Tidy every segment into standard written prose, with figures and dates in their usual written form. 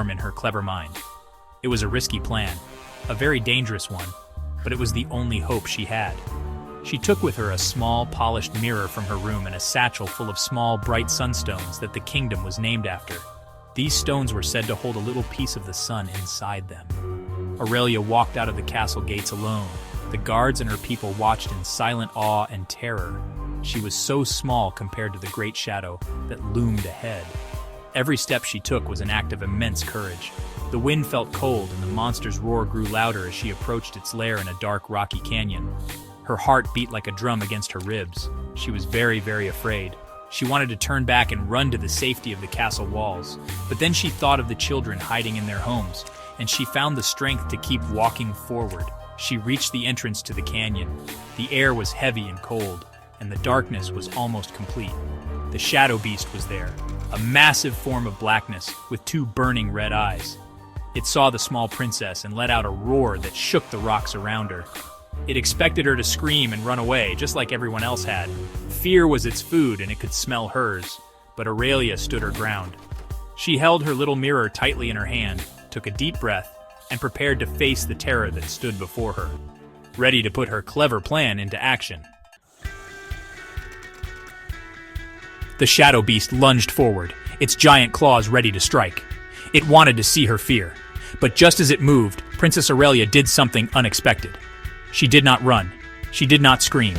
in her clever mind. It was a risky plan, a very dangerous one, but it was the only hope she had. She took with her a small, polished mirror from her room and a satchel full of small, bright sunstones that the kingdom was named after. These stones were said to hold a little piece of the sun inside them. Aurelia walked out of the castle gates alone. The guards and her people watched in silent awe and terror. She was so small compared to the great shadow that loomed ahead. Every step she took was an act of immense courage. The wind felt cold and the monster's roar grew louder as she approached its lair in a dark, rocky canyon. Her heart beat like a drum against her ribs. She was very, very afraid. She wanted to turn back and run to the safety of the castle walls. But then she thought of the children hiding in their homes, and she found the strength to keep walking forward. She reached the entrance to the canyon. The air was heavy and cold, and the darkness was almost complete. The shadow beast was there, a massive form of blackness with two burning red eyes. It saw the small princess and let out a roar that shook the rocks around her. It expected her to scream and run away, just like everyone else had. Fear was its food and it could smell hers, but Aurelia stood her ground. She held her little mirror tightly in her hand, took a deep breath, and prepared to face the terror that stood before her, ready to put her clever plan into action. The shadow beast lunged forward, its giant claws ready to strike. It wanted to see her fear, but just as it moved, Princess Aurelia did something unexpected. She did not run. She did not scream.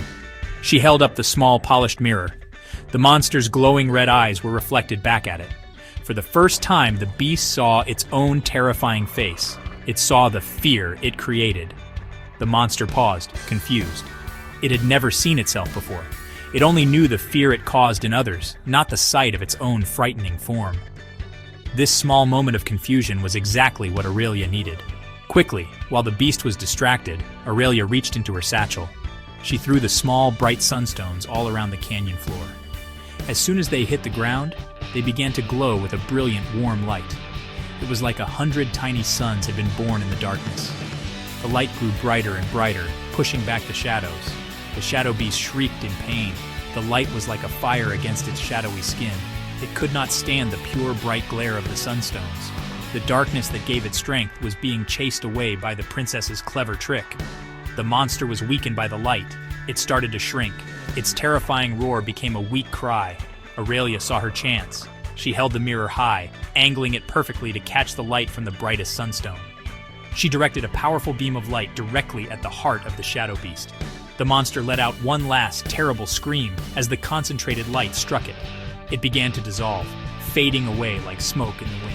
She held up the small, polished mirror. The monster's glowing red eyes were reflected back at it. For the first time, the beast saw its own terrifying face. It saw the fear it created. The monster paused, confused. It had never seen itself before. It only knew the fear it caused in others, not the sight of its own frightening form. This small moment of confusion was exactly what Aurelia needed. Quickly, while the beast was distracted, Aurelia reached into her satchel. She threw the small, bright sunstones all around the canyon floor. As soon as they hit the ground, they began to glow with a brilliant, warm light. It was like 100 tiny suns had been born in the darkness. The light grew brighter and brighter, pushing back the shadows. The shadow beast shrieked in pain. The light was like a fire against its shadowy skin. It could not stand the pure, bright glare of the sunstones. The darkness that gave it strength was being chased away by the princess's clever trick. The monster was weakened by the light. It started to shrink. Its terrifying roar became a weak cry. Aurelia saw her chance. She held the mirror high, angling it perfectly to catch the light from the brightest sunstone. She directed a powerful beam of light directly at the heart of the shadow beast. The monster let out one last, terrible scream as the concentrated light struck it. It began to dissolve, fading away like smoke in the wind.